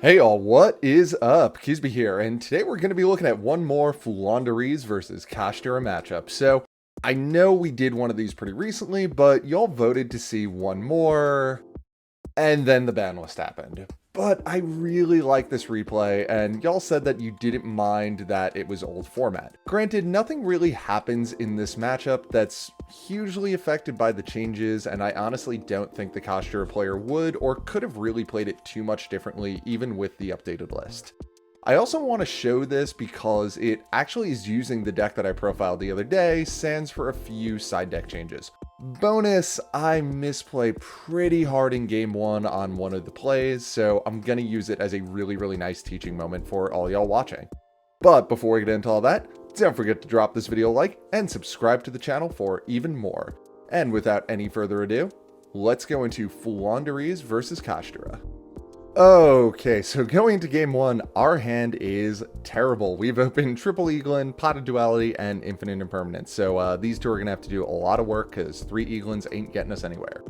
Hey all, what is up? Keasbey here, and today we're going to be looking at one more Floowandereeze versus Kashtira matchup. So, I know we did one of these pretty recently, but y'all voted to see one more, and then the ban list happened. But I really like this replay, and y'all said that you didn't mind that it was old format. Granted, nothing really happens in this matchup that's hugely affected by the changes, and I honestly don't think the Kashtira player would or could have really played it too much differently even with the updated list. I also want to show this because it actually is using the deck that I profiled the other day, sans for a few side deck changes. Bonus, I misplay pretty hard in game one on one of the plays, so I'm gonna use it as a really nice teaching moment for all y'all watching. But before we get into all that, don't forget to drop this video a like and subscribe to the channel for even more. And without any further ado, let's go into Floowandereeze versus Kashtira. Okay, so going into game one, our hand is terrible. We've opened Triple Eaglin, Potted Duality, and Infinite Impermanence. So these two are going to have to do a lot of work because 3 Eaglins ain't getting us anywhere.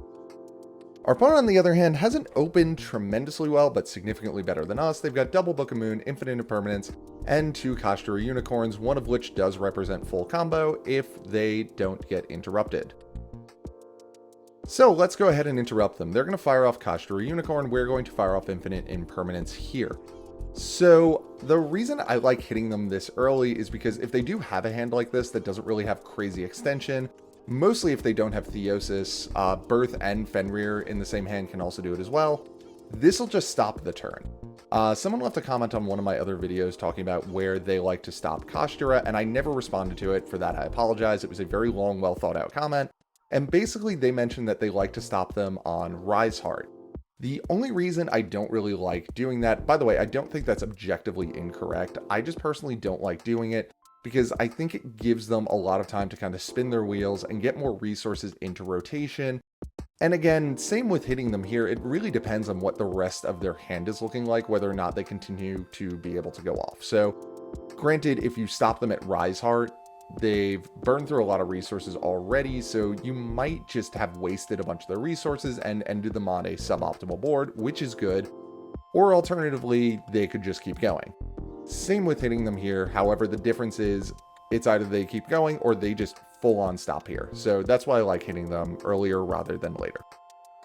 Our opponent, on the other hand, hasn't opened tremendously well, but significantly better than us. They've got double Book of Moon, Infinite Impermanence, and 2 Kashtira Unicorns, one of which does represent full combo if they don't get interrupted. So let's go ahead and interrupt them. They're going to fire off Kashtira Unicorn. We're going to fire off Infinite Impermanence here. So the reason I like hitting them this early is because if they do have a hand like this that doesn't really have crazy extension, mostly if they don't have Theosis, Birth and Fenrir in the same hand can also do it as well. This will just stop the turn. Someone left a comment on one of my other videos talking about where they like to stop Kashtira, and I never responded to it. For that, I apologize. It was a very long, well thought out comment. And basically, they mentioned that they like to stop them on Rise Heart. The only reason I don't really like doing that, by the way, I don't think that's objectively incorrect. I just personally don't like doing it because I think it gives them a lot of time to kind of spin their wheels and get more resources into rotation. And again, same with hitting them here. It really depends on what the rest of their hand is looking like, whether or not they continue to be able to go off. So granted, if you stop them at Rise Heart, they've burned through a lot of resources already, so you might just have wasted a bunch of their resources and ended them on a suboptimal board, which is good. Or alternatively, they could just keep going. Same with hitting them here. However, the difference is it's either they keep going or they just full on stop here. So that's why I like hitting them earlier rather than later.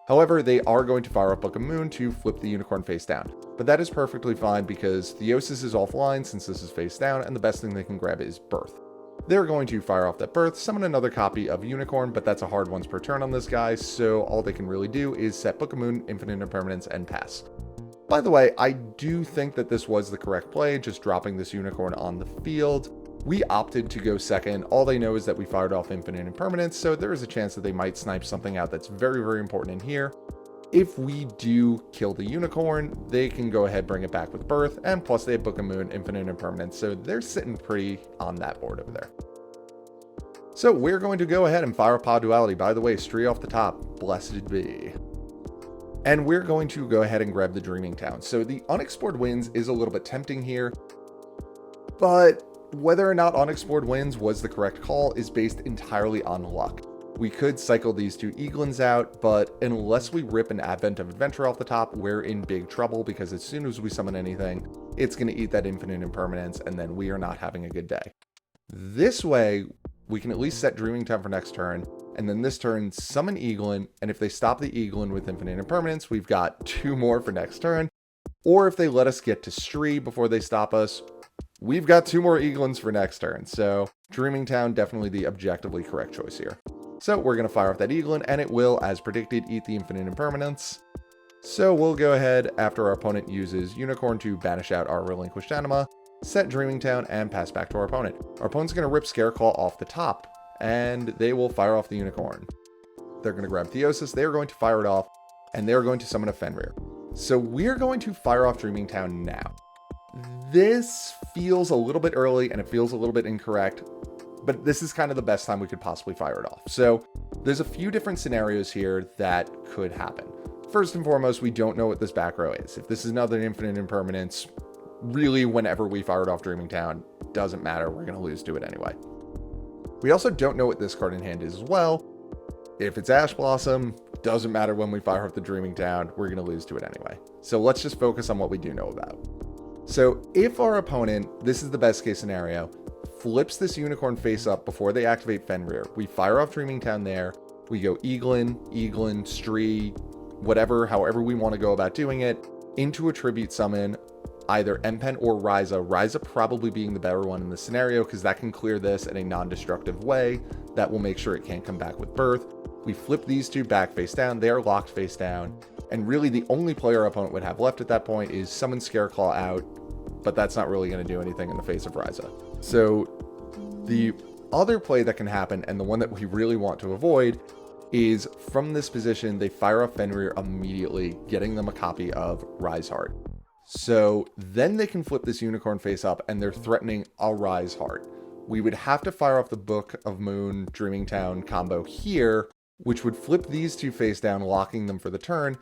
However, they are going to fire up Book of Moon to flip the Unicorn face down. But that is perfectly fine because Theosis is offline since this is face down, and the best thing they can grab is Birth. They're going to fire off that Birth, summon another copy of Unicorn, but that's a hard once per turn on this guy, so all they can really do is set Book of Moon, Infinite Impermanence, and pass. By the way, I do think that this was the correct play, just dropping this Unicorn on the field. We opted to go second. All they know is that we fired off Infinite Impermanence, so there is a chance that they might snipe something out that's very important in here. If we do kill the Unicorn, they can go ahead, bring it back with Birth, and plus they have Book of Moon, Infinite Impermanence, so they're sitting pretty on that board over there. So we're going to go ahead and fire Pod Duality. By the way, straight off the top, blessed be. And we're going to go ahead and grab the Dreaming Town. So the Unexplored Winds is a little bit tempting here, but whether or not Unexplored Winds was the correct call is based entirely on luck. We could cycle these 2 Eaglins out, but unless we rip an Advent of Adventure off the top, we're in big trouble because as soon as we summon anything, it's going to eat that Infinite Impermanence, and then we are not having a good day. This way, we can at least set Dreaming Town for next turn, and then this turn, summon Eaglin, and if they stop the Eaglin with Infinite Impermanence, we've got 2 more for next turn. Or if they let us get to Stree before they stop us, we've got 2 more Eaglins for next turn. So Dreaming Town, definitely the objectively correct choice here. So we're going to fire off that Eaglin, and it will, as predicted, eat the Infinite Impermanence. So we'll go ahead, after our opponent uses Unicorn to banish out our relinquished anima, set Dreaming Town, and pass back to our opponent. Our opponent's going to rip Scareclaw off the top, and they will fire off the Unicorn. They're going to grab Theosis, they're going to fire it off, and they're going to summon a Fenrir. So we're going to fire off Dreaming Town now. This feels a little bit early, and it feels a little bit incorrect, but this is kind of the best time we could possibly fire it off. So there's a few different scenarios here that could happen. First and foremost, we don't know what this back row is. If this is another Infinite Impermanence, really whenever we fired off Dreaming Town, doesn't matter, we're going to lose to it anyway. We also don't know what this card in hand is as well. If it's Ash Blossom, doesn't matter when we fire off the Dreaming Town, we're going to lose to it anyway. So let's just focus on what we do know about. So if our opponent, this is the best case scenario, flips this Unicorn face up before they activate Fenrir, we fire off Dreaming Town there, we go Eaglin, Stree, whatever, however we want to go about doing it, into a Tribute Summon, either Empen or Ryza probably being the better one in this scenario because that can clear this in a non-destructive way that will make sure it can't come back with Birth. We flip these two back face down, they are locked face down, and really the only player our opponent would have left at that point is summon Scareclaw out, but that's not really going to do anything in the face of Ryza. So the other play that can happen, and the one that we really want to avoid, is from this position, they fire off Fenrir immediately, getting them a copy of Riseheart. So then they can flip this Unicorn face up, and they're threatening a Riseheart. We would have to fire off the Book of Moon, Dreaming Town combo here, which would flip these two face down, locking them for the turn,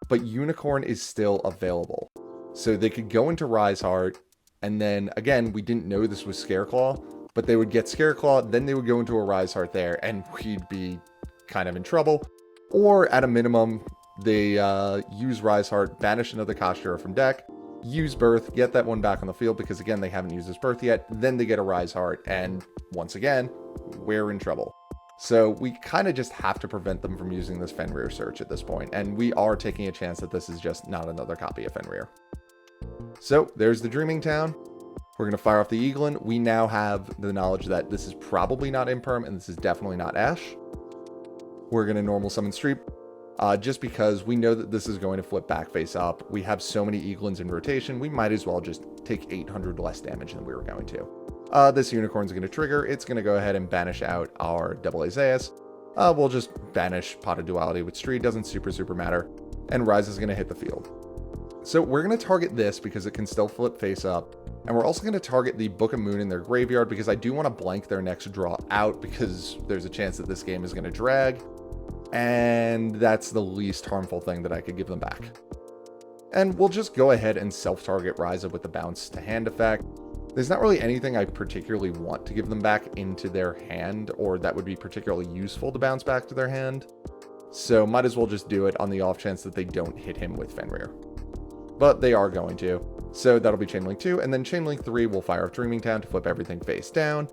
but Unicorn is still available. So they could go into Riseheart, and then, again, we didn't know this was Scareclaw, but they would get Scareclaw, then they would go into a Riseheart there, and we'd be kind of in trouble. Or, at a minimum, they use Riseheart, banish another Kashtira from deck, use Birth, get that one back on the field, because again, they haven't used this Birth yet, then they get a Riseheart, and once again, we're in trouble. So we kind of just have to prevent them from using this Fenrir search at this point, and we are taking a chance that this is just not another copy of Fenrir. So there's the Dreaming Town. We're going to fire off the Eaglin. We now have the knowledge that this is probably not Imperm, and this is definitely not Ash. We're going to normal summon Streep, just because we know that this is going to flip back face up. We have so many Eaglins in rotation, we might as well just take 800 less damage than we were going to. This Unicorn's going to trigger. It's going to go ahead and banish out our double Azaeus. We'll just banish Pot of Duality with Street, doesn't super matter. And Rise is going to hit the field. So we're going to target this because it can still flip face up. And we're also going to target the Book of Moon in their graveyard because I do want to blank their next draw out because there's a chance that this game is going to drag. And that's the least harmful thing that I could give them back. And we'll just go ahead and self-target Ryza with the bounce to hand effect. There's not really anything I particularly want to give them back into their hand, or that would be particularly useful to bounce back to their hand. So might as well just do it on the off chance that they don't hit him with Fenrir. But they are going to. So that'll be Chainlink 2, and then Chainlink 3 will fire off Dreaming Town to flip everything face down.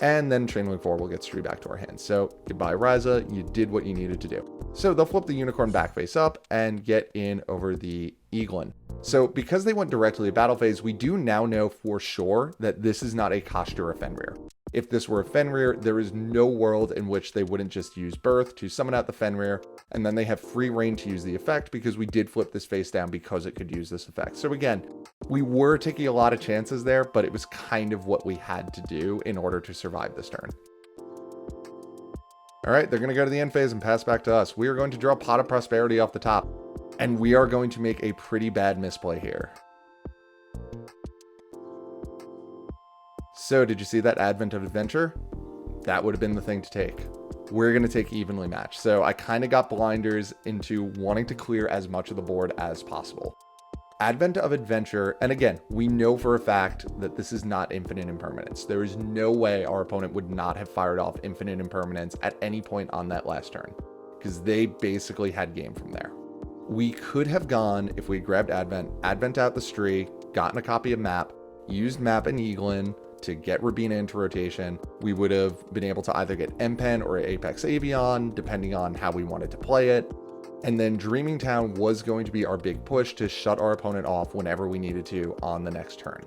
And then Chainlink 4 will get Street back to our hands. So goodbye Ryza, you did what you needed to do. So they'll flip the Unicorn back face up and get in over the Eaglin. So because they went directly to battle phase, we do now know for sure that this is not a Kashtira Fenrir. If this were a Fenrir, there is no world in which they wouldn't just use Birth to summon out the Fenrir, and then they have free reign to use the effect because we did flip this face down because it could use this effect. So again, we were taking a lot of chances there, but it was kind of what we had to do in order to survive this turn. All right, they're going to go to the end phase and pass back to us. We are going to draw Pot of Prosperity off the top, and we are going to make a pretty bad misplay here. So did you see that Advent of Adventure? That would have been the thing to take. We're going to take Evenly Matched. So I kind of got blinders into wanting to clear as much of the board as possible. Advent of Adventure, and again, we know for a fact that this is not infinite impermanence. There is no way our opponent would not have fired off infinite impermanence at any point on that last turn, because they basically had game from there. We could have gone, if we grabbed Advent out the Stree, gotten a copy of Map, used Map and Eaglin to get Rabina into rotation. We would have been able to either get Empen or Apex Avion, depending on how we wanted to play it. And then Dreaming Town was going to be our big push to shut our opponent off whenever we needed to on the next turn.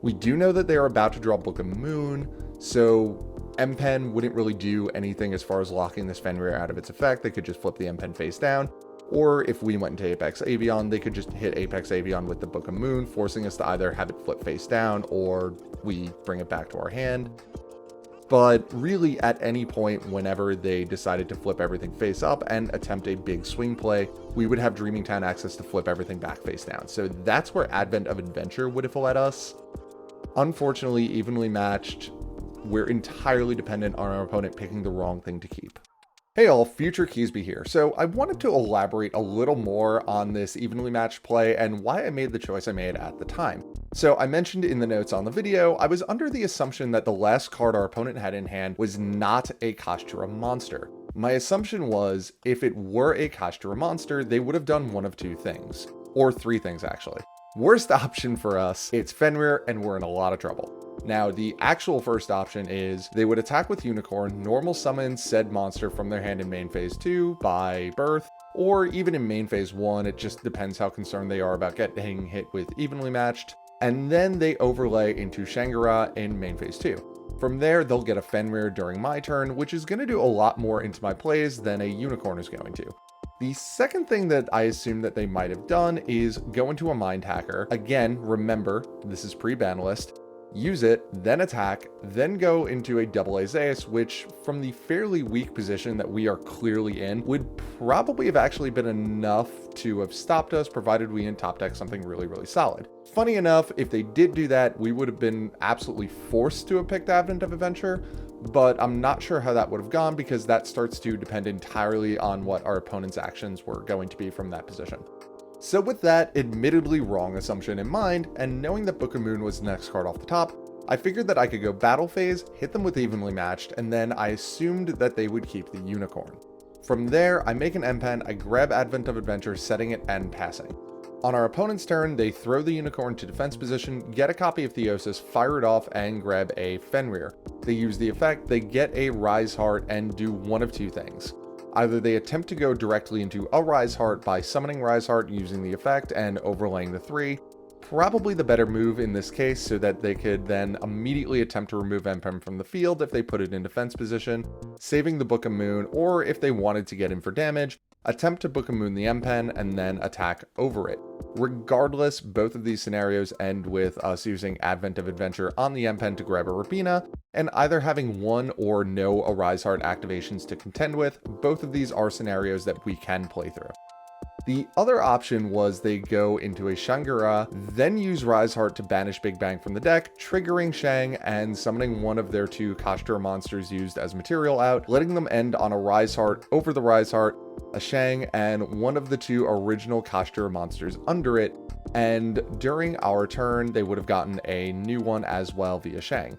We do know that they are about to draw Book of Moon, so Empen wouldn't really do anything as far as locking this Fenrir out of its effect. They could just flip the Empen face down. Or if we went into Apex Avion, they could just hit Apex Avion with the Book of Moon, forcing us to either have it flip face down or we bring it back to our hand. But really, at any point, whenever they decided to flip everything face up and attempt a big swing play, we would have Dreaming Town access to flip everything back face down. So that's where Advent of Adventure would have led us. Unfortunately, Evenly Matched, we're entirely dependent on our opponent picking the wrong thing to keep. Hey all, Future Keasbey here. So I wanted to elaborate a little more on this evenly matched play and why I made the choice I made at the time. So I mentioned in the notes on the video, I was under the assumption that the last card our opponent had in hand was not a Kashtira monster. My assumption was, if it were a Kashtira monster, they would have done one of two things. Or three things, actually. Worst option for us, it's Fenrir, and we're in a lot of trouble. Now, the actual first option is they would attack with Unicorn, normal summon said monster from their hand in main phase 2 by birth, or even in main phase 1, it just depends how concerned they are about getting hit with evenly matched, and then they overlay into Shangara in main phase 2. From there, they'll get a Fenrir during my turn, which is going to do a lot more into my plays than a Unicorn is going to. The second thing that I assume that they might have done is go into a Mind Hacker. Again, remember, this is pre-ban list. Use it, then attack, then go into a double Azaeus, which from the fairly weak position that we are clearly in, would probably have actually been enough to have stopped us, provided we in top deck something really solid. Funny enough, if they did do that, we would have been absolutely forced to have picked Advent of Adventure, but I'm not sure how that would have gone because that starts to depend entirely on what our opponent's actions were going to be from that position. So with that admittedly wrong assumption in mind, and knowing that Book of Moon was the next card off the top, I figured that I could go battle phase, hit them with evenly matched, and then I assumed that they would keep the Unicorn. From there, I make an M-Pen, I grab Advent of Adventure, setting it and passing. On our opponent's turn, they throw the Unicorn to defense position, get a copy of Theosis, fire it off, and grab a Fenrir. They use the effect, they get a Rise Heart, and do one of two things. Either they attempt to go directly into a Rise Heart by summoning Rise Heart using the effect and overlaying the 3, probably the better move in this case so that they could then immediately attempt to remove M-Pen from the field if they put it in defense position, saving the Book of Moon, or if they wanted to get in for damage, attempt to Book of Moon the M-Pen and then attack over it. Regardless, both of these scenarios end with us using Advent of Adventure on the M-Pen to grab a Rabina, and either having one or no Arise Heart activations to contend with. Both of these are scenarios that we can play through. The other option was they go into a Shangara, then use Rise Heart to banish Big Bang from the deck, triggering Shang and summoning one of their two Kashtira monsters used as material out, letting them end on a Rise Heart over the Rise Heart, a Shang, and one of the two original Kashtira monsters under it, and during our turn they would have gotten a new one as well via Shang.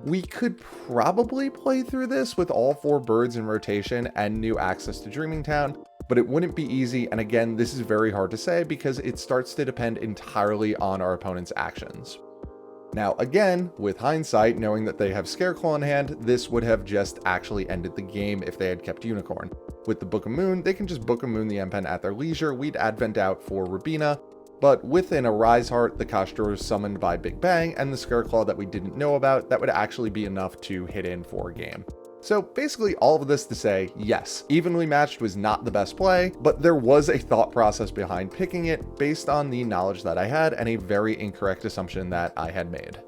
We could probably play through this with all 4 birds in rotation and new access to Dreaming Town, but it wouldn't be easy, and again, this is very hard to say because it starts to depend entirely on our opponent's actions. Now again, with hindsight, knowing that they have Scareclaw in hand, this would have just actually ended the game if they had kept Unicorn. With the Book of Moon, they can just Book of Moon the M-Pen at their leisure, we'd Advent out for Rabina, but within a Rise Heart, the Kashtira is summoned by Big Bang, and the Scareclaw that we didn't know about, that would actually be enough to hit in for a game. So basically all of this to say, yes, evenly matched was not the best play, but there was a thought process behind picking it based on the knowledge that I had and a very incorrect assumption that I had made.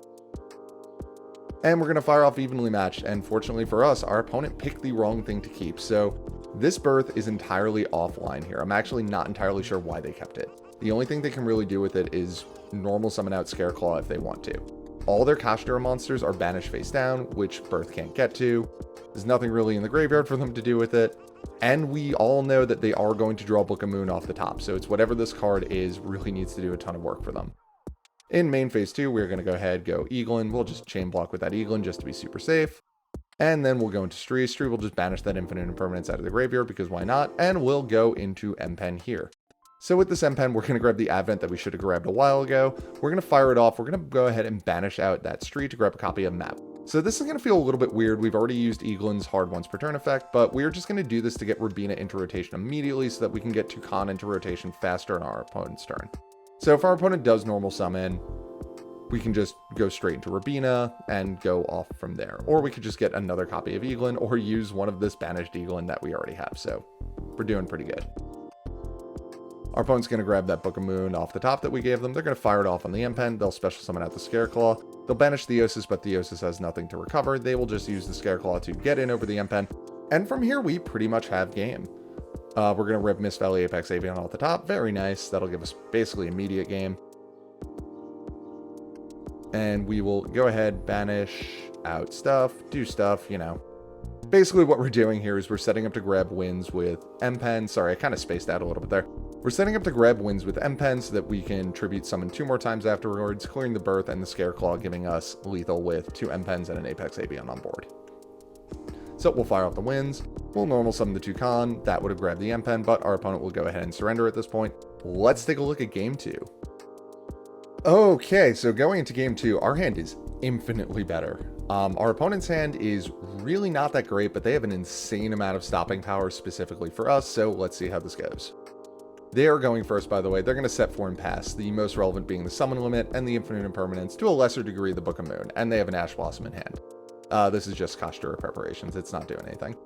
And we're going to fire off evenly matched, and fortunately for us, our opponent picked the wrong thing to keep, so this birth is entirely offline here. I'm actually not entirely sure why they kept it. The only thing they can really do with it is normal summon out Scareclaw if they want to. All their Kashtira monsters are banished face down, which birth can't get to. There's nothing really in the graveyard for them to do with it. And we all know that they are going to draw Book of Moon off the top, so it's whatever this card is really needs to do a ton of work for them. In main phase 2, we're going to go ahead, go Eaglin. We'll just chain block with that Eaglin just to be super safe. And then we'll go into Stree. Stree will just banish that infinite impermanence out of the graveyard because why not? And we'll go into M-Pen here. So with this M-Pen, we're going to grab the Advent that we should have grabbed a while ago. We're going to fire it off. We're going to go ahead and banish out that Stree to grab a copy of Map. So this is going to feel a little bit weird. We've already used Eaglin's hard once per turn effect, but we're just going to do this to get Rabina into rotation immediately so that we can get Toucan into rotation faster on our opponent's turn. So if our opponent does normal summon, we can just go straight into Rabina and go off from there. Or we could just get another copy of Eaglin or use one of this banished Eaglin that we already have. So we're doing pretty good. Our opponent's going to grab that Book of Moon off the top that we gave them. They're going to fire it off on the M-Pen. They'll special summon out the Scareclaw. They'll banish Theosis, but Theosis has nothing to recover. They will just use the Scareclaw to get in over the M-Pen. And from here, we pretty much have game. We're going to rip Mist Valley Apex Avian off the top. Very nice. That'll give us basically immediate game. And we will go ahead, banish out stuff, do stuff, you know. Basically what we're doing here is we're setting up to grab wins with M-Pen. Sorry, I kind of spaced out a little bit there. We're setting up to grab wins with M-Pen so that we can tribute summon 2 more times afterwards, clearing the birth and the Scareclaw, giving us lethal with 2 M-Pens and an Apex Avian on board. So we'll fire off the winds, we'll normal summon the Toucan, that would have grabbed the M-Pen, but our opponent will go ahead and surrender at this point. Let's take a look at game 2. Okay, so going into game 2, our hand is infinitely better. Our opponent's hand is really not that great, but they have an insane amount of stopping power specifically for us, so let's see how this goes. They are going first, by the way. They're going to set 4 and pass, the most relevant being the summon limit and the infinite impermanence, to a lesser degree the Book of Moon, and they have an Ash Blossom in hand. This is just Kashtira preparations, it's not doing anything.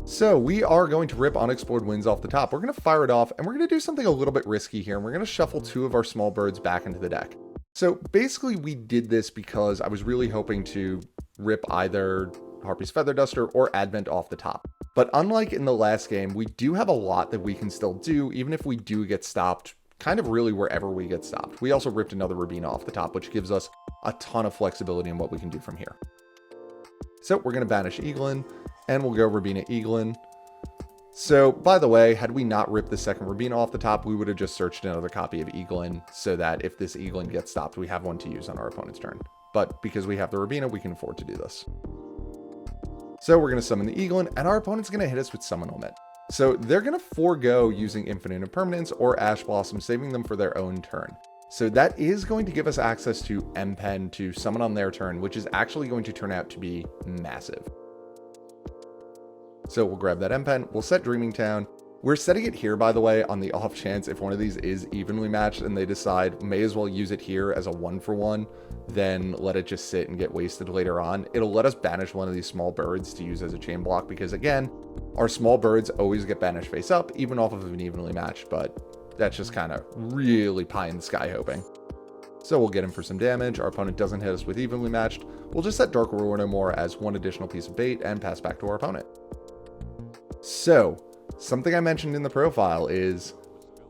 So we are going to rip Unexplored Winds off the top. We're going to fire it off, and we're going to do something a little bit risky here, and we're going to shuffle 2 of our small birds back into the deck. So basically we did this because I was really hoping to rip either Harpy's Feather Duster or Advent off the top. But unlike in the last game, we do have a lot that we can still do, even if we do get stopped, kind of really wherever we get stopped. We also ripped another Rubina off the top, which gives us a ton of flexibility in what we can do from here. So we're going to banish Eaglin, and we'll go Rubina Eaglin. So, by the way, had we not ripped the second Rubina off the top, we would have just searched another copy of Eaglin, so that if this Eaglin gets stopped, we have one to use on our opponent's turn. But because we have the Rubina, we can afford to do this. So we're going to summon the Eaglin, and our opponent's going to hit us with Summon Limit. So they're going to forego using Infinite Impermanence or Ash Blossom, saving them for their own turn. So that is going to give us access to M-Pen to summon on their turn, which is actually going to turn out to be massive. So we'll grab that M-Pen, we'll set Dreaming Town. We're setting it here, by the way, on the off chance if one of these is evenly matched and they decide may as well use it here as a 1-for-1, then let it just sit and get wasted later on. It'll let us banish one of these small birds to use as a chain block because, again, our small birds always get banished face up, even off of an evenly matched, but that's just kind of really pie in the sky hoping. So we'll get him for some damage. Our opponent doesn't hit us with evenly matched. We'll just set Dark Aurora no more as one additional piece of bait and pass back to our opponent. So, something I mentioned in the profile is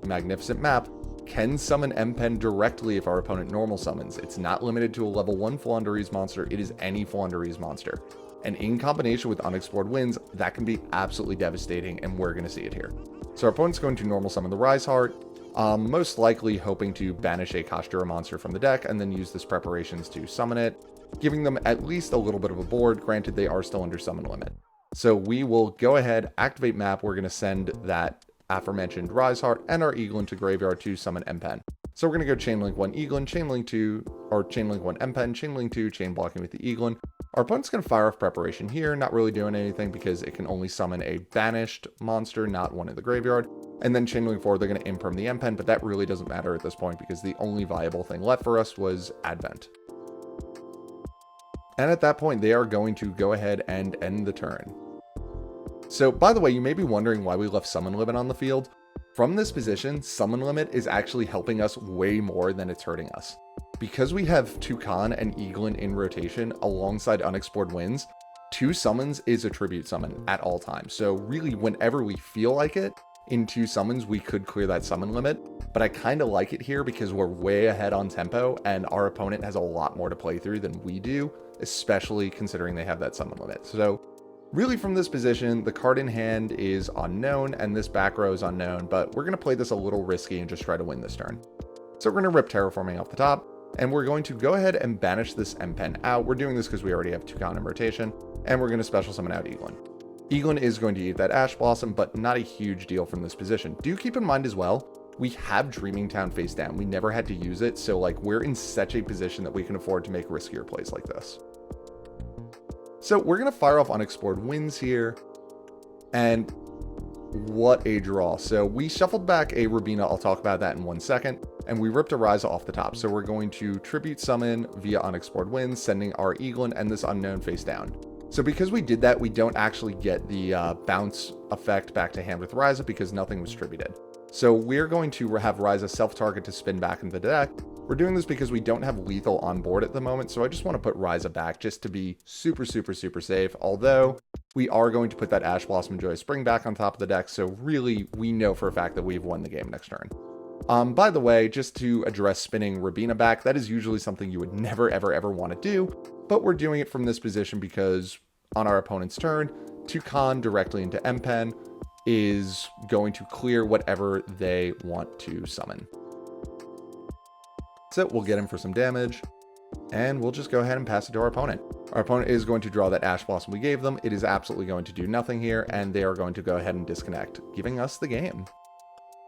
Magnificent Map can summon M-Pen directly if our opponent normal summons. It's not limited to a level 1 Floowandereeze monster, it is any Floowandereeze monster. And in combination with Unexplored Winds, that can be absolutely devastating, and we're going to see it here. So our opponent's going to normal summon the Rise Heart, most likely hoping to banish a Kashtira monster from the deck, and then use this preparations to summon it, giving them at least a little bit of a board, granted they are still under summon limit. So we will go ahead, activate map, we're going to send that aforementioned Rise Heart and our Eaglin to graveyard to summon M-Pen. So we're going to go Chainlink 1 Eaglin, Chainlink 2, or Chainlink 1 M-Pen, Chainlink 2, chain blocking with the Eaglin. Our opponent's going to fire off preparation here, not really doing anything because it can only summon a banished monster, not one in the graveyard. And then Chainlink 4, they're going to imperm the M-Pen, but that really doesn't matter at this point because the only viable thing left for us was Advent. And at that point, they are going to go ahead and end the turn. So, by the way, you may be wondering why we left Summon Limit on the field. From this position, Summon Limit is actually helping us way more than it's hurting us. Because we have Toucan and Eaglin in rotation alongside Unexplored Winds, 2 summons is a tribute summon at all times. So really, whenever we feel like it, in 2 summons, we could clear that summon limit. But I kind of like it here because we're way ahead on tempo and our opponent has a lot more to play through than we do, especially considering they have that summon limit. So really from this position, the card in hand is unknown and this back row is unknown, but we're going to play this a little risky and just try to win this turn. So we're going to rip Terraforming off the top, and we're going to go ahead and banish this M-Pen out. We're doing this because we already have Toucan in rotation, and we're going to special summon out Eaglin. Eaglin is going to eat that Ash Blossom, but not a huge deal from this position. Do keep in mind as well, we have Dreaming Town face down. We never had to use it, so like we're in such a position that we can afford to make riskier plays like this. So we're going to fire off Unexplored Winds here, and what a draw. So we shuffled back a Rubina, I'll talk about that in 1 second, and we ripped a Ryza off the top. So we're going to Tribute Summon via Unexplored Winds, sending our Eaglin and this Unknown face down. So because we did that, we don't actually get the bounce effect back to hand with Ryza because nothing was tributed. So we're going to have Ryza self-target to spin back into the deck. We're doing this because we don't have lethal on board at the moment, so I just want to put Ryza back just to be super safe, although we are going to put that Ash Blossom Joyous Spring back on top of the deck, so really we know for a fact that we've won the game next turn. By the way, just to address spinning Rubina back, that is usually something you would never ever want to do, but we're doing it from this position because on our opponent's turn, Toucan directly into M-Pen is going to clear whatever they want to summon. So we'll get him for some damage, and we'll just go ahead and pass it to our opponent. Our opponent is going to draw that Ash Blossom we gave them. It is absolutely going to do nothing here, and they are going to go ahead and disconnect, giving us the game.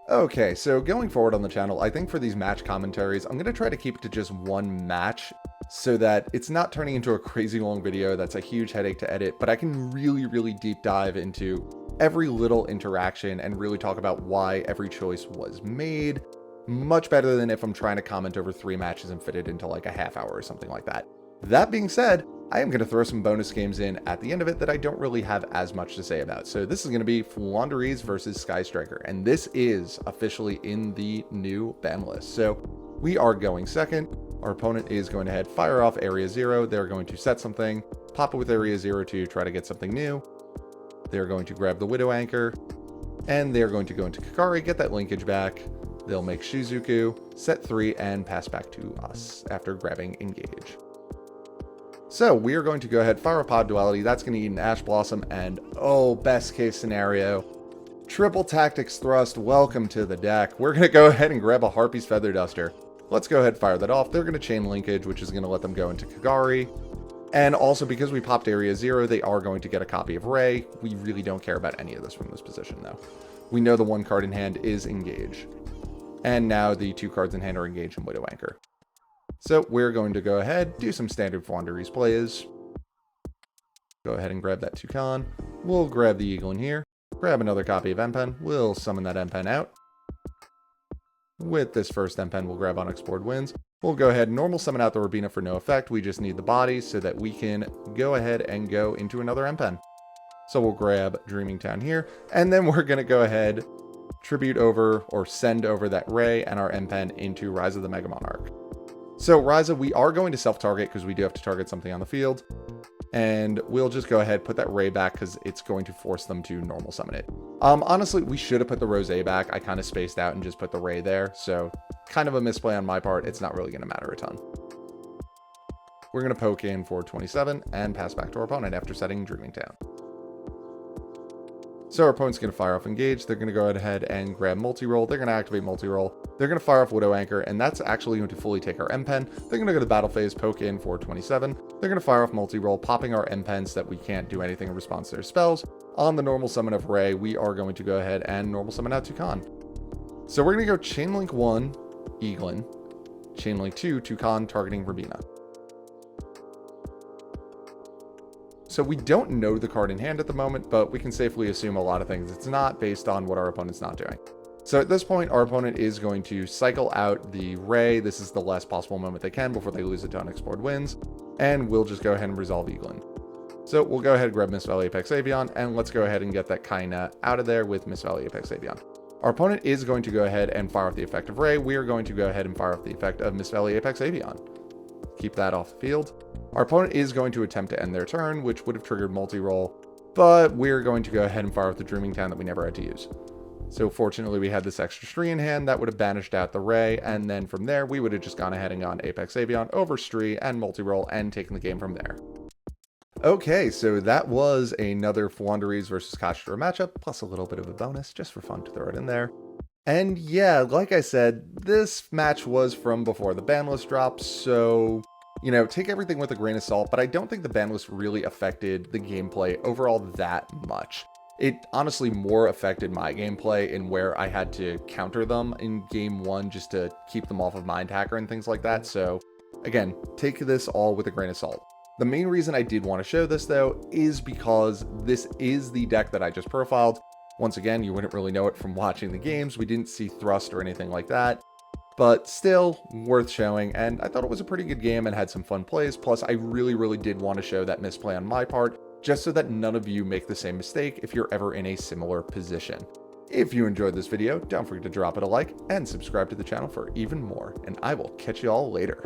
Okay, so going forward on the channel, I think for these match commentaries, I'm going to try to keep it to just one match so that it's not turning into a crazy long video that's a huge headache to edit, but I can really deep dive into every little interaction and really talk about why every choice was made. Much better than if I'm trying to comment over 3 matches and fit it into like a half hour or something like that. That being said, I am going to throw some bonus games in at the end of it that I don't really have as much to say about. So this is going to be Floowandereeze versus Sky Striker, and this is officially in the new ban list. So we are going second. Our opponent is going to head fire off Area 0. They're going to set something, pop it with Area 0 to try to get something new. They're going to grab the Widow Anchor, and they're going to go into Kakari, get that linkage back. They'll make Shizuku, set 3, and pass back to us after grabbing Engage. So we are going to go ahead, fire a Pod Duality. That's going to eat an Ash Blossom, and oh, best case scenario, Triple Tactics Thrust, welcome to the deck. We're going to go ahead and grab a Harpy's Feather Duster. Let's go ahead and fire that off. They're going to chain linkage, which is going to let them go into Kagari. And also, because we popped Area 0, they are going to get a copy of Ray. We really don't care about any of this from this position, though. We know the 1 card in hand is Engage. And now the 2 cards in hand are Engage and Widow Anchor. So we're going to go ahead, do some standard Floowandereeze plays. Go ahead and grab that Toucan. We'll grab the Eagle in here. Grab another copy of Empen. We'll summon that Empen out. With this first Empen, we'll grab Unexplored Winds. We'll go ahead and normal summon out the Rabina for no effect. We just need the body so that we can go ahead and go into another Empen. So we'll grab Dreaming Town here. And then we're going to go ahead, tribute over or send over that Ray and our Empen into Rise of the Mega Monarch. So Ryza, we are going to self-target because we do have to target something on the field. And we'll just go ahead, put that Ray back because it's going to force them to normal summon it. Honestly, we should have put the Rose back. I kind of spaced out and just put the Ray there. So kind of a misplay on my part. It's not really going to matter a ton. We're going to poke in for 27 and pass back to our opponent after setting Dreaming Town. So our opponent's going to fire off Engage. They're going to go ahead and grab Multi-Roll. They're going to activate Multi-Roll. They're going to fire off Widow Anchor, and that's actually going to fully take our M-Pen. They're going to go to battle phase, poke in for 27. They're going to fire off Multi-Roll, popping our M-Pen so that we can't do anything in response to their spells. On the normal summon of Ray, we are going to go ahead and normal summon out Toucan. So we're going to go Chainlink 1, Eaglin, Chainlink 2, Toucan, targeting Rabina. So we don't know the card in hand at the moment, but we can safely assume a lot of things it's not based on what our opponent's not doing. So at this point, our opponent is going to cycle out the Ray. This is the last possible moment they can before they lose it to Unexplored Winds. And we'll just go ahead and resolve Eaglin. So we'll go ahead and grab Miss Valley Apex Avian, and let's go ahead and get that Kaina out of there with Miss Valley Apex Avian. Our opponent is going to go ahead and fire off the effect of Ray. We are going to go ahead and fire off the effect of Miss Valley Apex Avian. Keep that off the field. Our opponent is going to attempt to end their turn, which would have triggered multi-roll, but we're going to go ahead and fire off the Dreaming Town that we never had to use. So fortunately, we had this extra Stree in hand that would have banished out the Ray, and then from there, we would have just gone ahead and gone Apex Avian over Stree and multi-roll and taken the game from there. Okay, so that was another Floowandereeze versus Kashtira matchup, plus a little bit of a bonus, just for fun to throw it in there. And yeah, like I said, this match was from before the ban list dropped, so, you know, take everything with a grain of salt, but I don't think the ban list really affected the gameplay overall that much. It honestly more affected my gameplay in where I had to counter them in game 1 just to keep them off of Mind Hacker and things like that, so again, take this all with a grain of salt. The main reason I did want to show this, though, is because this is the deck that I just profiled. Once again, you wouldn't really know it from watching the games. We didn't see Thrust or anything like that, but still worth showing. And I thought it was a pretty good game and had some fun plays. Plus, I really did want to show that misplay on my part, just so that none of you make the same mistake if you're ever in a similar position. If you enjoyed this video, don't forget to drop it a like and subscribe to the channel for even more. And I will catch you all later.